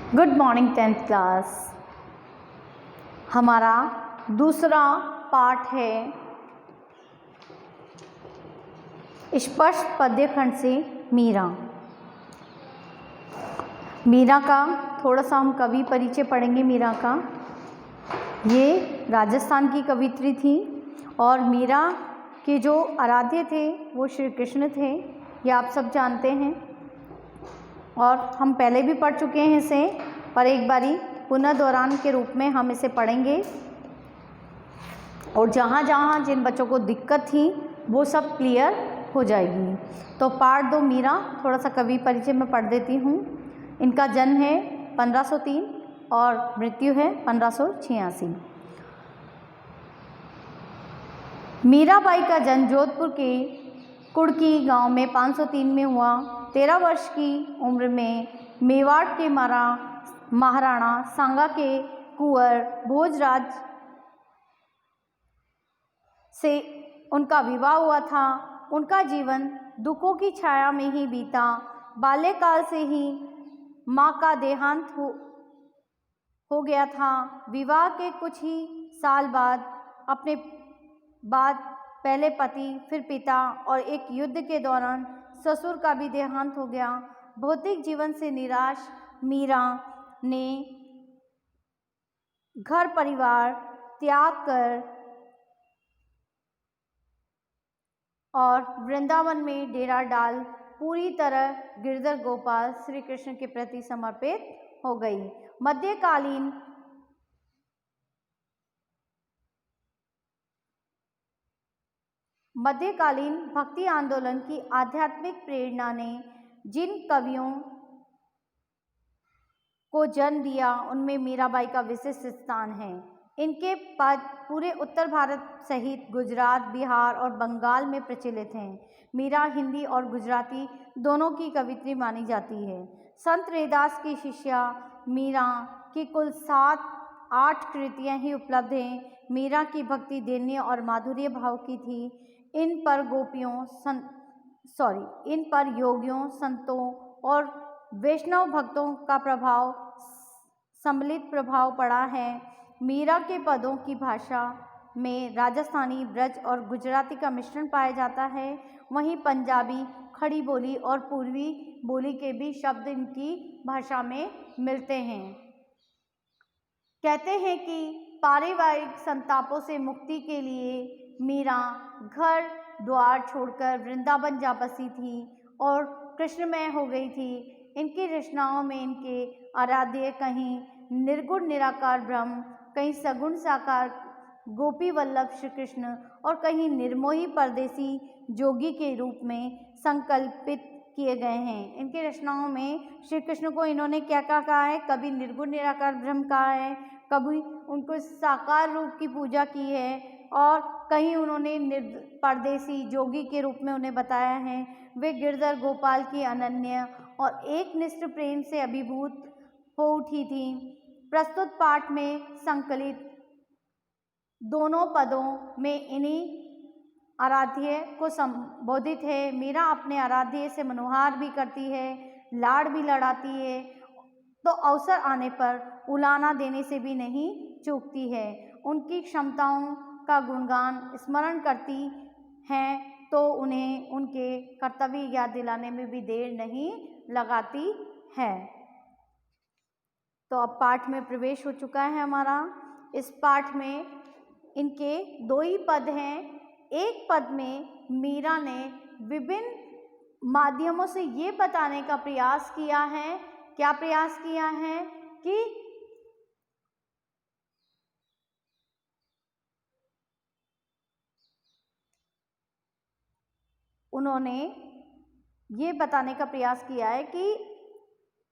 Good morning 10th class. हमारा दूसरा पाठ है स्पष्ट पद्यखंड से मीरा। मीरा का थोड़ा सा हम कवि परिचय पढ़ेंगे। मीरा का ये राजस्थान की कवित्री थी और मीरा के जो आराध्य थे वो श्री कृष्ण थे, ये आप सब जानते हैं और हम पहले भी पढ़ चुके हैं इसे, पर एक बारी पुनः दोहरान के रूप में हम इसे पढ़ेंगे और जहाँ जहाँ जिन बच्चों को दिक्कत थी वो सब क्लियर हो जाएगी। तो पार्ट 2 मीरा, थोड़ा सा कवि परिचय में पढ़ देती हूँ। इनका जन्म है 1503 और मृत्यु है 1586। मीराबाई का जन्म जोधपुर के कुड़की गांव में 503 में हुआ। 13 वर्ष की उम्र में मेवाड़ के महाराणा सांगा के कुंवर भोजराज से उनका विवाह हुआ था। उनका जीवन दुखों की छाया में ही बीता। बाल्यकाल से ही माँ का देहांत हो गया था। विवाह के कुछ ही साल बाद पहले पति, फिर पिता और एक युद्ध के दौरान ससुर का भी देहांत हो गया। भौतिक जीवन से निराश मीरा ने घर परिवार त्याग कर और वृंदावन में डेरा डाल पूरी तरह गिरधर गोपाल श्री कृष्ण के प्रति समर्पित हो गई। मध्यकालीन भक्ति आंदोलन की आध्यात्मिक प्रेरणा ने जिन कवियों को जन्म दिया उनमें मीराबाई का विशिष्ट स्थान है। इनके पद पूरे उत्तर भारत सहित गुजरात, बिहार और बंगाल में प्रचलित हैं। मीरा हिंदी और गुजराती दोनों की कवित्री मानी जाती है। संत रैदास की शिष्या मीरा की कुल 7-8 कृतियाँ ही उपलब्ध हैं। मीरा की भक्ति दैन्य और माधुर्य भाव की थी। इन पर योगियों, संतों और वैष्णव भक्तों का सम्मिलित प्रभाव पड़ा है। मीरा के पदों की भाषा में राजस्थानी, ब्रज और गुजराती का मिश्रण पाया जाता है। वहीं पंजाबी, खड़ी बोली और पूर्वी बोली के भी शब्द इनकी भाषा में मिलते हैं। कहते हैं कि पारिवारिक संतापों से मुक्ति के लिए मीरा घर द्वार छोड़कर वृंदावन जा बसी थी और कृष्णमय हो गई थी। इनकी रचनाओं में इनके आराध्य कहीं निर्गुण निराकार ब्रह्म, कहीं सगुण साकार गोपी वल्लभ श्री कृष्ण और कहीं निर्मोही परदेसी जोगी के रूप में संकल्पित किए गए हैं। इनकी रचनाओं में श्री कृष्ण को इन्होंने क्या कहा है? कभी निर्गुण निराकार ब्रह्म कहा है, कभी उनको साकार रूप की पूजा की है और कहीं उन्होंने परदेसी जोगी के रूप में उन्हें बताया है। वे गिरधर गोपाल की अनन्य और एकनिष्ठ प्रेम से अभिभूत हो उठी थी। प्रस्तुत पाठ में संकलित दोनों पदों में इन्हीं आराध्य को संबोधित है। मीरा अपने आराध्य से मनोहार भी करती है, लाड़ भी लड़ाती है, तो अवसर आने पर उलाना देने से भी नहीं चूकती है। उनकी क्षमताओं का गुणगान स्मरण करती हैं तो उन्हें उनके कर्तव्य याद दिलाने में भी देर नहीं लगाती है। तो अब पाठ में प्रवेश हो चुका है हमारा। इस पाठ में इनके 2 ही पद हैं। एक पद में मीरा ने विभिन्न माध्यमों से ये बताने का प्रयास किया है, क्या प्रयास किया है कि उन्होंने ये बताने का प्रयास किया है कि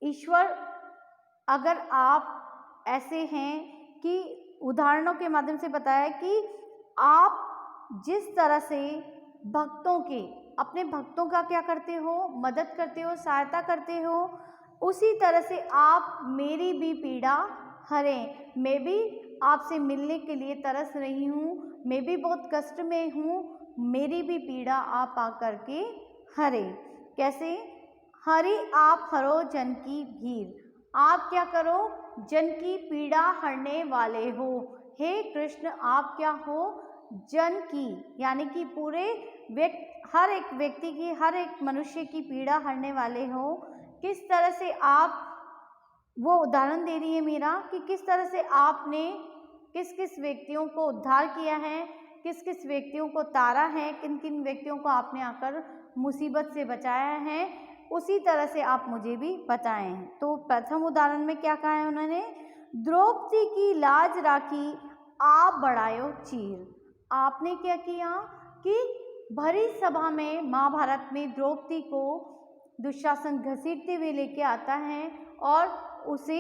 ईश्वर, अगर आप ऐसे हैं कि उदाहरणों के माध्यम से बताया कि आप जिस तरह से अपने भक्तों का क्या करते हो, मदद करते हो, सहायता करते हो, उसी तरह से आप मेरी भी पीड़ा हरें। मैं भी आपसे मिलने के लिए तरस रही हूँ, मैं भी बहुत कष्ट में हूँ, मेरी भी पीड़ा आप आकर के हरे। कैसे? हरि आप हरो जन की भीड़। आप क्या करो, जन की पीड़ा हरने वाले हो। हे कृष्ण, आप क्या हो, जन की यानी कि पूरे हर एक व्यक्ति की, हर एक मनुष्य की पीड़ा हरने वाले हो। किस तरह से आप, वो उदाहरण दे रही है मीरा कि किस तरह से आपने किस किस व्यक्तियों को उद्धार किया है, किस किस व्यक्तियों को तारा है, किन किन व्यक्तियों को आपने आकर मुसीबत से बचाया है, उसी तरह से आप मुझे भी बताएं। तो प्रथम उदाहरण में क्या कहा है उन्होंने, द्रौपदी की लाज राखी आप बढ़ायो चीर। आपने क्या किया कि भरी सभा में महाभारत में द्रौपदी को दुशासन घसीटते हुए लेके आता है और उसे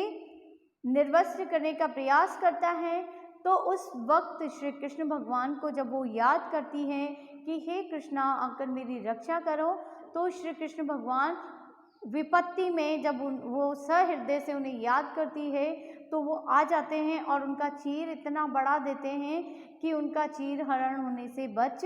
निर्वस्त्र करने का प्रयास करता है। तो उस वक्त श्री कृष्ण भगवान को जब वो याद करती हैं कि हे कृष्णा, आकर मेरी रक्षा करो, तो श्री कृष्ण भगवान विपत्ति में जब वो सहृदय से उन्हें याद करती है तो वो आ जाते हैं और उनका चीर इतना बढ़ा देते हैं कि उनका चीर हरण होने से बच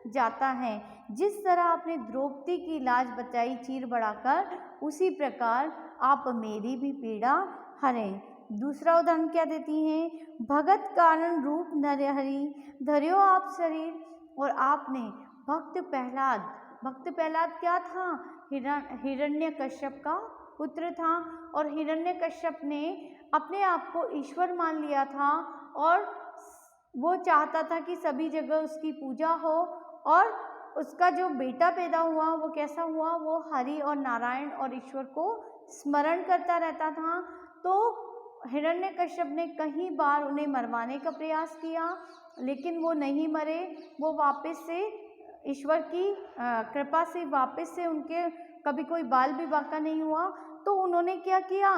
जाता है। जिस तरह आपने द्रौपदी की लाज बचाई चीर बढ़ाकर, उसी प्रकार आप मेरी भी पीड़ा हरें। दूसरा उदाहरण क्या देती हैं, भगत कारण रूप नरहरि धर्यो आप शरीर। और आपने भक्त प्रहलाद क्या था, हिरण्यकश्यप का पुत्र था और हिरण्यकश्यप ने अपने आप को ईश्वर मान लिया था और वो चाहता था कि सभी जगह उसकी पूजा हो। और उसका जो बेटा पैदा हुआ वो कैसा हुआ, वो हरि और नारायण और ईश्वर को स्मरण करता रहता था। तो हिरण्यकश्यप ने कई बार उन्हें मरवाने का प्रयास किया, लेकिन वो नहीं मरे। वो वापस से ईश्वर की कृपा से वापस से उनके कभी कोई बाल विवाह का नहीं हुआ। तो उन्होंने क्या किया,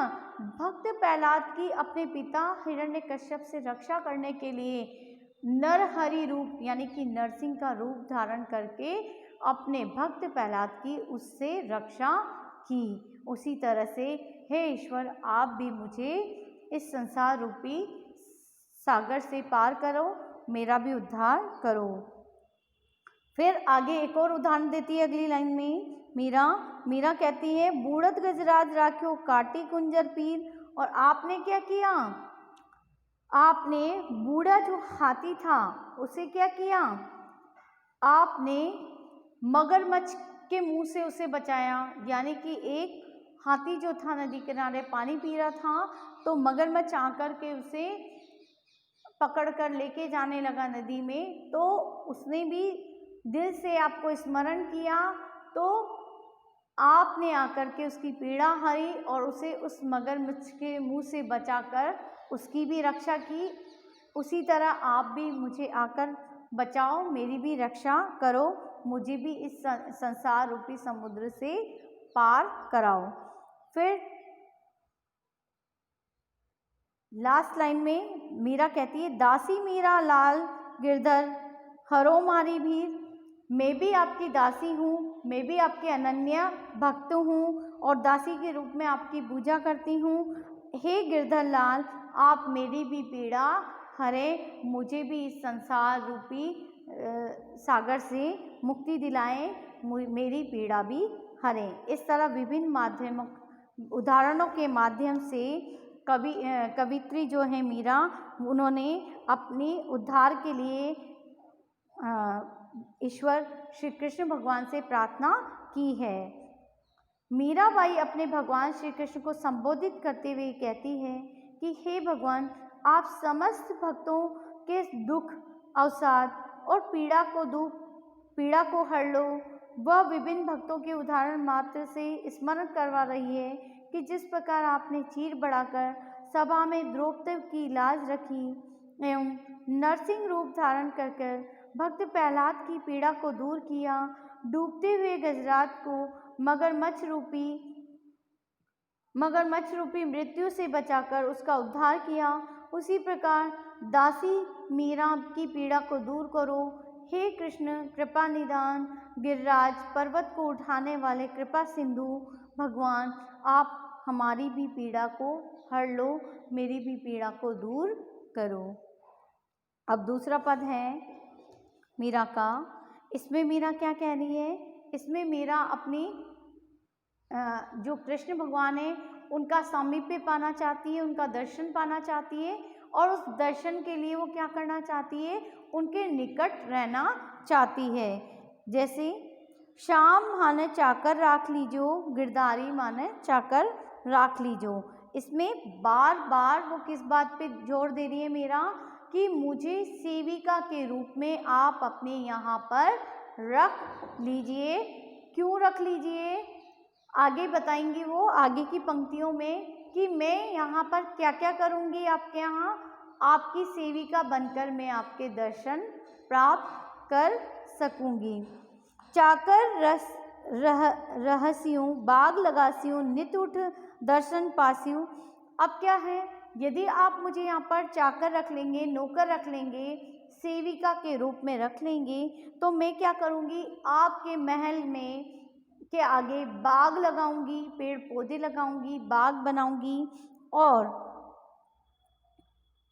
भक्त प्रहलाद की अपने पिता हिरण्यकश्यप से रक्षा करने के लिए नरहरि रूप यानी कि नरसिंह का रूप धारण करके अपने भक्त प्रहलाद की उससे रक्षा की। उसी तरह से हे ईश्वर, आप भी मुझे इस संसार रूपी सागर से पार करो, मेरा भी उद्धार करो। फिर आगे एक और उदाहरण देती है अगली लाइन में मीरा कहती है, बूढ़त गजराज राख्यो काटी कुंजर पीर। और आपने क्या किया, आपने बूढ़ा जो हाथी था उसे क्या किया, आपने मगरमच्छ के मुंह से उसे बचाया। यानी कि एक हाथी जो था नदी किनारे पानी पी रहा था, तो मगरमच्छ आकर के उसे पकड़ कर लेके जाने लगा नदी में। तो उसने भी दिल से आपको स्मरण किया, तो आपने आकर के उसकी पीड़ा हरी और उसे उस मगरमच्छ के मुंह से बचाकर उसकी भी रक्षा की। उसी तरह आप भी मुझे आकर बचाओ, मेरी भी रक्षा करो, मुझे भी इस संसार रूपी समुद्र से पार कराओ। फिर लास्ट लाइन में मीरा कहती है, दासी मीरा लाल गिरधर हरो मारी भीर। मैं भी आपकी दासी हूँ, मैं भी आपके अनन्य भक्त हूँ और दासी के रूप में आपकी पूजा करती हूँ। हे गिरधर लाल, आप मेरी भी पीड़ा हरें, मुझे भी इस संसार रूपी सागर से मुक्ति दिलाएं, मेरी पीड़ा भी हरें। इस तरह विभिन्न उदाहरणों के माध्यम से कवित्री जो है मीरा, उन्होंने अपनी उद्धार के लिए ईश्वर श्री कृष्ण भगवान से प्रार्थना की है। मीराबाई अपने भगवान श्री कृष्ण को संबोधित करते हुए कहती है कि हे भगवान, आप समस्त भक्तों के दुख अवसाद और पीड़ा को हर लो। वह विभिन्न भक्तों के उदाहरण मात्र से स्मरण करवा रही है कि जिस प्रकार आपने चीर बढ़ाकर सभा में द्रौपदी की लाज रखी एवं नरसिंह रूप धारण कर भक्त प्रहलाद की पीड़ा को दूर किया, डूबते हुए गजराज को मगरमच्छ रूपी मृत्यु से बचाकर उसका उद्धार किया, उसी प्रकार दासी मीरा की पीड़ा को दूर करो। हे कृष्ण, कृपा निदान गिरिराज पर्वत को उठाने वाले कृपा सिंधु भगवान, आप हमारी भी पीड़ा को हर लो, मेरी भी पीड़ा को दूर करो। अब दूसरा पद है मीरा का। इसमें मीरा क्या कह रही है, इसमें मीरा अपनी जो कृष्ण भगवान है उनका सामीप्य पाना चाहती है, उनका दर्शन पाना चाहती है और उस दर्शन के लिए वो क्या करना चाहती है, उनके निकट रहना चाहती है। जैसे श्याम माने चाकर राख लीजो, गिरधारी माने चाकर राख लीजो। इसमें बार बार वो किस बात पे जोर दे रही है मेरा, कि मुझे सेविका के रूप में आप अपने यहाँ पर रख लीजिए। क्यों रख लीजिए, आगे बताएंगी वो आगे की पंक्तियों में, कि मैं यहाँ पर क्या क्या करूँगी आपके यहाँ, आपकी सेविका बनकर मैं आपके दर्शन प्राप्त कर सकूँगी। चाकर रहस्यूं बाग लगास्यूं, नित उठ दर्शन पास्यूं। अब क्या है, यदि आप मुझे यहाँ पर चाकर रख लेंगे, नौकर रख लेंगे, सेविका के रूप में रख लेंगे, तो मैं क्या करूँगी, आपके महल में के आगे बाग लगाऊंगी, पेड़ पौधे लगाऊंगी, बाग बनाऊंगी। और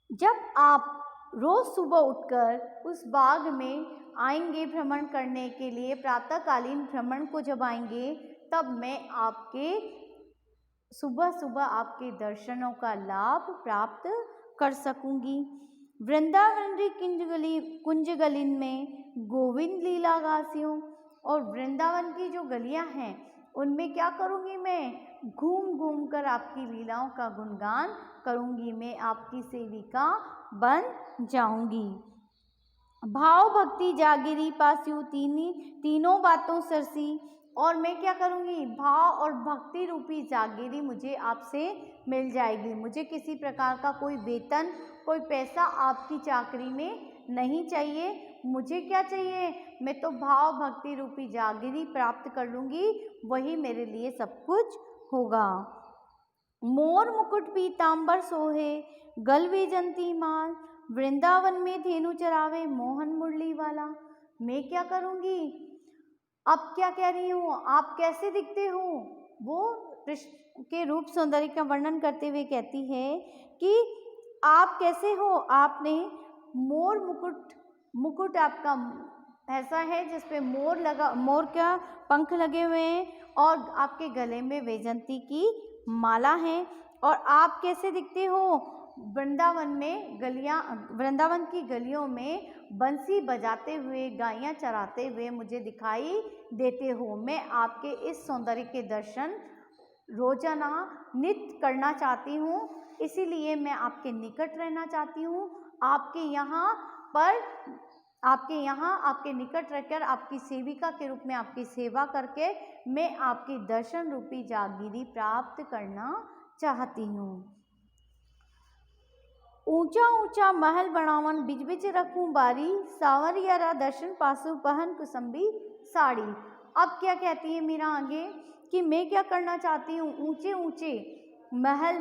जब आप रोज सुबह उठकर उस बाग में आएंगे भ्रमण करने के लिए, प्रातःकालीन भ्रमण को जब आएंगे, तब मैं आपके सुबह सुबह आपके दर्शनों का लाभ प्राप्त कर सकूंगी। वृंदावन री कुंज गलिन में गोविंद लीला गासियों। और वृंदावन की जो गलियां हैं उनमें क्या करूंगी, मैं घूम घूम कर आपकी लीलाओं का गुणगान करूंगी, मैं आपकी सेविका बन जाऊंगी। भाव भक्ति जागिरी पास्यु, तीनों बातों सरसी। और मैं क्या करूंगी, भाव और भक्ति रूपी जागीरी मुझे आपसे मिल जाएगी। मुझे किसी प्रकार का कोई वेतन, कोई पैसा आपकी चाकरी में नहीं चाहिए। मुझे क्या चाहिए, मैं तो भाव भक्ति रूपी जागीरी प्राप्त कर लूँगी, वही मेरे लिए सब कुछ होगा। मोर मुकुट पीतांबर सोहे, गल विजंती माल, वृंदावन में धेनु चरावे, मोहन मुरली वाला। मैं क्या करूँगी, अब क्या कह रही हूँ, आप कैसे दिखते हो, वो कृष्ण के रूप सौंदर्य का वर्णन करते हुए कहती है कि आप कैसे हो, आपने मोर मुकुट आपका ऐसा है जिसपे मोर का पंख लगे हुए हैं और आपके गले में वैजंती की माला है। और आप कैसे दिखते हो, वृंदावन की गलियों में बंसी बजाते हुए, गायें चराते हुए मुझे दिखाई देते हो। मैं आपके इस सौंदर्य के दर्शन रोजाना नित्य करना चाहती हूँ, इसीलिए मैं आपके निकट रहना चाहती हूँ। आपके यहाँ आपके निकट रहकर आपकी सेविका के रूप में आपकी सेवा करके मैं आपकी दर्शन रूपी जागीरी प्राप्त करना चाहती हूँ। ऊंचा ऊंचा महल बनावन, बिच बिच रखूं बारी, सावरियारा दर्शन पासु, पहन कुसुम्बी साड़ी। अब क्या कहती है मीरा आगे, कि मैं क्या करना चाहती हूँ, ऊंचे ऊंचे महल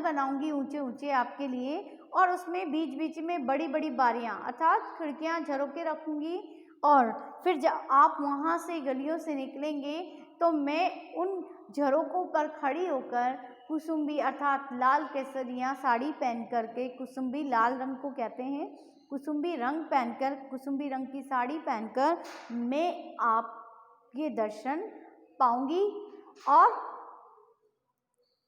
बनाऊंगी, ऊंचे ऊंचे आपके लिए, और उसमें बीच बीच में बड़ी बड़ी बारियां अर्थात खिड़कियां झरोके रखूंगी। और फिर जब आप वहाँ से गलियों से निकलेंगे तो मैं उन झरोकों पर खड़ी होकर कुसुम्बी अर्थात लाल केसरिया साड़ी पहन करके, कुसुम्बी लाल रंग को कहते हैं, कुसुम्बी रंग पहनकर, कुसुम्बी रंग की साड़ी पहनकर मैं आपके दर्शन पाऊंगी। और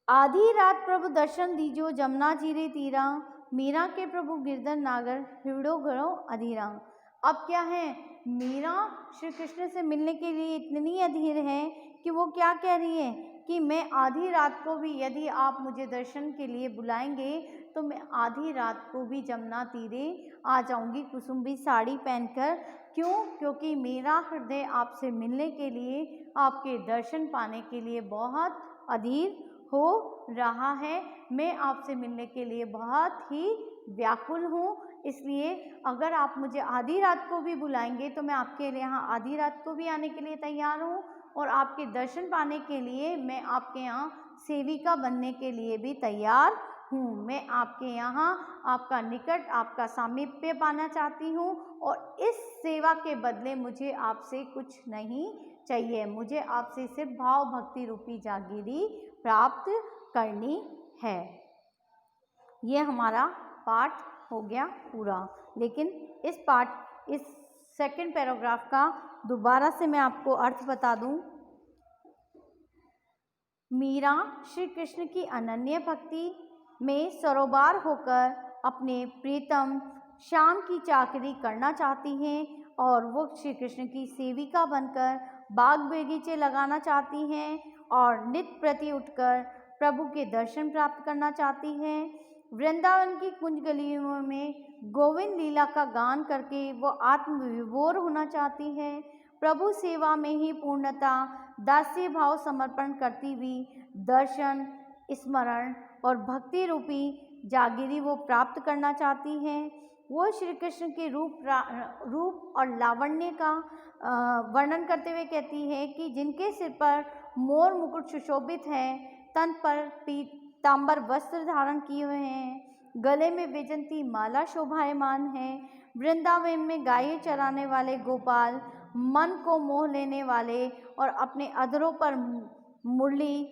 आधी रात प्रभु दर्शन दीजो, जमुना जीरे तीरा, मीरा के प्रभु गिरधर नागर, हिवड़ो घरो अधीरा। अब क्या है, मीरा श्री कृष्ण से मिलने के लिए इतनी अधीर है कि वो क्या कह रही है कि मैं आधी रात को भी, यदि आप मुझे दर्शन के लिए बुलाएंगे तो मैं आधी रात को भी जमुना तीरे आ जाऊंगी कुसुम्बी साड़ी पहनकर। क्यों, क्योंकि मेरा हृदय आपसे मिलने के लिए, आपके दर्शन पाने के लिए बहुत अधीर हो रहा है। मैं आपसे मिलने के लिए बहुत ही व्याकुल हूँ, इसलिए अगर आप मुझे आधी रात को भी बुलाएंगे तो मैं आपके लिए यहाँ आधी रात को भी आने के लिए तैयार हूँ, और आपके दर्शन पाने के लिए मैं आपके यहाँ सेविका बनने के लिए भी तैयार हूँ। मैं आपके यहाँ आपका निकट, आपका सामीप्य पाना चाहती हूँ, और इस सेवा के बदले मुझे आपसे कुछ नहीं चाहिए, मुझे आपसे सिर्फ भाव भक्ति रूपी जागीरी प्राप्त करनी है। ये हमारा पाठ हो गया पूरा, लेकिन इस सेकंड पैराग्राफ का दोबारा से मैं आपको अर्थ बता दूं। मीरा श्री कृष्ण की अनन्य भक्ति में सरोबार होकर अपने प्रियतम श्याम की चाकरी करना चाहती हैं और वो श्री कृष्ण की सेविका बनकर बाग बगीचे लगाना चाहती हैं और नित्य प्रति उठकर प्रभु के दर्शन प्राप्त करना चाहती हैं। वृंदावन की कुंज गलियों में गोविंद लीला का गान करके वो आत्मविभोर होना चाहती हैं। प्रभु सेवा में ही पूर्णता दास्य भाव समर्पण करती हुई दर्शन, स्मरण और भक्ति रूपी जागीरी वो प्राप्त करना चाहती हैं। वो श्री कृष्ण के रूप और लावण्य का वर्णन करते हुए कहती है कि जिनके सिर पर मोर मुकुट सुशोभित है, तन पर पीतांबर वस्त्र धारण किए हुए हैं, गले में वैजंती माला शोभायमान है, वृंदावन में गायें चराने वाले गोपाल, मन को मोह लेने वाले और अपने अधरों पर मुरली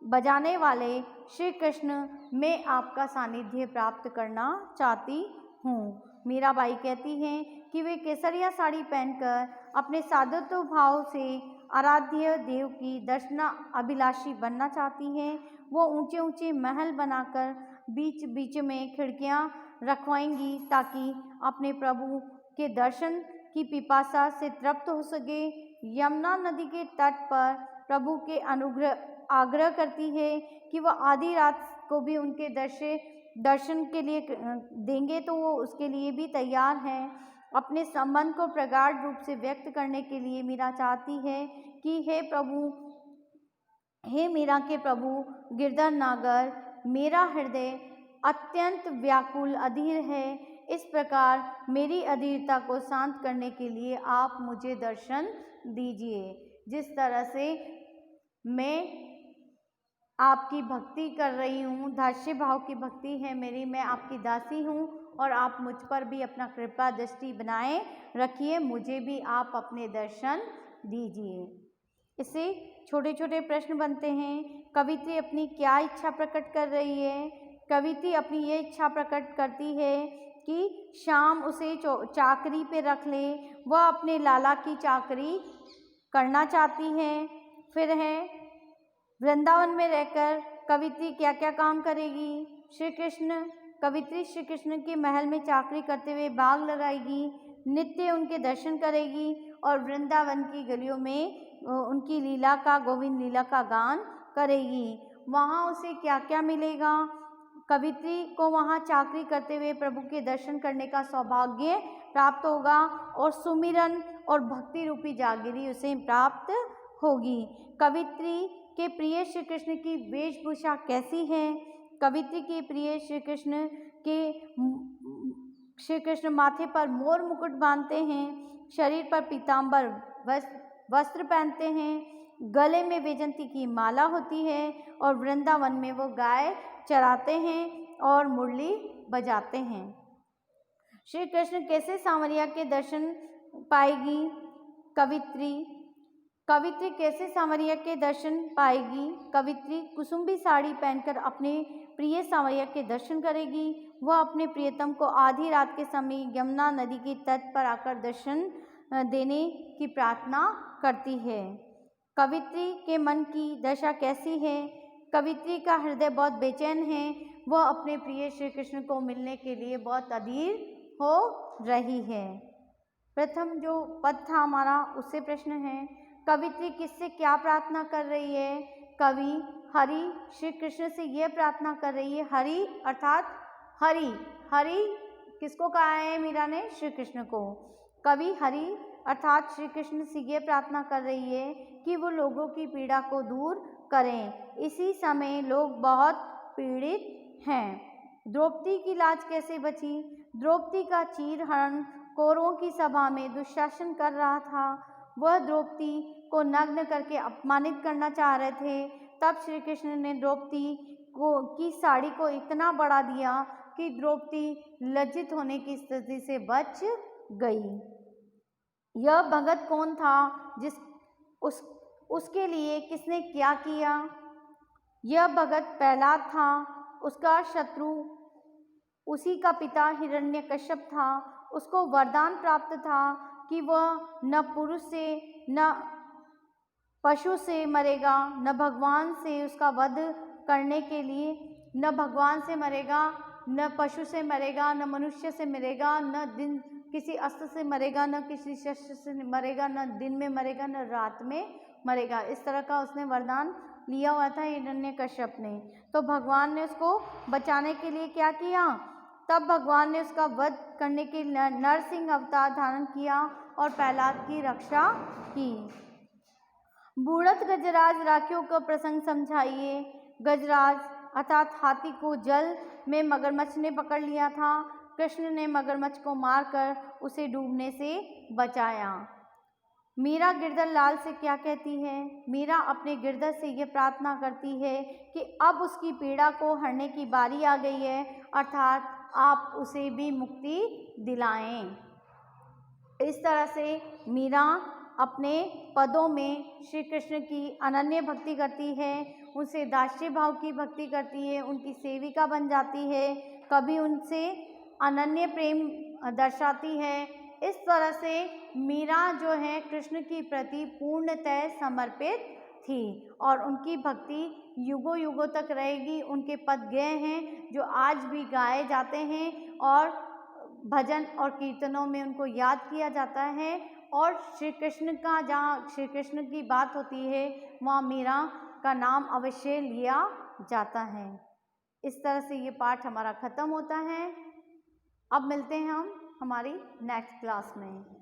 बजाने वाले श्री कृष्ण, मैं आपका सानिध्य प्राप्त करना चाहती हूँ। मीराबाई कहती हैं कि वे केसरिया साड़ी पहनकर अपने साधुत्व भाव से आराध्य देव की दर्शना अभिलाषी बनना चाहती हैं। वो ऊंचे ऊंचे महल बनाकर बीच बीच में खिड़कियां रखवाएंगी ताकि अपने प्रभु के दर्शन की पिपासा से तृप्त हो सके। यमुना नदी के तट पर प्रभु के आग्रह करती है कि वह आधी रात को भी उनके दर्शन के लिए देंगे तो वो उसके लिए भी तैयार हैं। अपने संबंध को प्रगाढ़ रूप से व्यक्त करने के लिए मीरा चाहती है कि हे मीरा के प्रभु गिरधर नागर, मेरा हृदय अत्यंत व्याकुल अधीर है। इस प्रकार मेरी अधीरता को शांत करने के लिए आप मुझे दर्शन दीजिए। जिस तरह से मैं आपकी भक्ति कर रही हूँ, दास्य भाव की भक्ति है मेरी, मैं आपकी दासी हूँ और आप मुझ पर भी अपना कृपा दृष्टि बनाए रखिए, मुझे भी आप अपने दर्शन दीजिए। इससे छोटे छोटे प्रश्न बनते हैं। कवित्री अपनी क्या इच्छा प्रकट कर रही है? कवित्री अपनी ये इच्छा प्रकट करती है कि श्याम उसे चाकरी पे रख ले, वह अपने लाला की चाकरी करना चाहती हैं। फिर है वृंदावन में रहकर कवित्री क्या क्या काम करेगी? कवित्री श्री कृष्ण के महल में चाकरी करते हुए बाग लगाएगी, नित्य उनके दर्शन करेगी और वृंदावन की गलियों में उनकी लीला का, गोविंद लीला का गान करेगी। वहाँ उसे क्या क्या मिलेगा? कवित्री को वहाँ चाकरी करते हुए प्रभु के दर्शन करने का सौभाग्य प्राप्त होगा और सुमिरन और भक्ति रूपी जागीरी उसे प्राप्त होगी। कवित्री के प्रिय श्री कृष्ण की वेशभूषा कैसी है? कवित्री के प्रिय श्री कृष्ण माथे पर मोर मुकुट बांधते हैं, शरीर पर पीतांबर वस्त्र पहनते हैं, गले में वैजंती की माला होती है और वृंदावन में वो गाय चराते हैं और मुरली बजाते हैं। श्री कृष्ण कैसे सांवरिया के दर्शन पाएगी? कवित्री कैसे सांवरिया के दर्शन पाएगी? कवित्री कुसुम्बी साड़ी पहनकर अपने प्रिय सांवरिया के दर्शन करेगी। वह अपने प्रियतम को आधी रात के समय यमुना नदी के तट पर आकर दर्शन देने की प्रार्थना करती है। कवित्री के मन की दशा कैसी है? कवित्री का हृदय बहुत बेचैन है, वह अपने प्रिय श्री कृष्ण को मिलने के लिए बहुत अधीर हो रही है। प्रथम जो पद था हमारा, उससे प्रश्न है कवित्री किससे क्या प्रार्थना कर रही है? कवि हरि श्री कृष्ण से यह प्रार्थना कर रही है। हरि अर्थात हरि किसको कहा है मीरा ने? श्री कृष्ण को। कवि हरि अर्थात श्री कृष्ण से ये प्रार्थना कर रही है कि वो लोगों की पीड़ा को दूर करें। इसी समय लोग बहुत पीड़ित हैं। द्रौपदी की लाज कैसे बची? द्रौपदी का चीरहरण कौरवों की सभा में दुशासन कर रहा था। वह द्रौपदी को नग्न करके अपमानित करना चाह रहे थे। तब श्री कृष्ण ने द्रौपदी की साड़ी को इतना बढ़ा दिया कि द्रौपदी लज्जित होने की स्थिति से बच गई। यह भगत कौन था उसके लिए किसने क्या किया? यह भगत प्रहलाद था। उसका शत्रु उसी का पिता हिरण्यकश्यप था। उसको वरदान प्राप्त था कि वह न पुरुष से न पशु से मरेगा, न भगवान से उसका वध करने के लिए, न भगवान से मरेगा, न पशु से मरेगा, न मनुष्य से मरेगा, न दिन किसी अस्त्र से मरेगा, न किसी शस्त्र से मरेगा, न दिन में मरेगा, न रात में मरेगा। इस तरह का उसने वरदान लिया हुआ था हिरण्यकश्यप ने। तो भगवान ने उसको बचाने के लिए क्या किया? तब भगवान ने उसका वध करने के लिए नरसिंह अवतार धारण किया और प्रहलाद की रक्षा की। बूढ़त गजराज राखियों का प्रसंग समझाइए। गजराज अर्थात हाथी को जल में मगरमच्छ ने पकड़ लिया था। कृष्ण ने मगरमच्छ को मारकर उसे डूबने से बचाया। मीरा गिरधर लाल से क्या कहती है? मीरा अपने गिरधर से ये प्रार्थना करती है कि अब उसकी पीड़ा को हरने की बारी आ गई है, अर्थात आप उसे भी मुक्ति दिलाएं। इस तरह से मीरा अपने पदों में श्री कृष्ण की अनन्य भक्ति करती है, उनसे दास्य भाव की भक्ति करती है, उनकी सेविका बन जाती है, कभी उनसे अनन्य प्रेम दर्शाती है। इस तरह से मीरा जो है कृष्ण की प्रति पूर्णतः समर्पित थी और उनकी भक्ति युगों युगों तक रहेगी। उनके पद गए हैं जो आज भी गाए जाते हैं और भजन और कीर्तनों में उनको याद किया जाता है। और श्री कृष्ण का जहाँ श्री कृष्ण की बात होती है वहाँ मीरा का नाम अवश्य लिया जाता है। इस तरह से ये पाठ हमारा ख़त्म होता है। अब मिलते हैं हम हमारी नेक्स्ट क्लास में।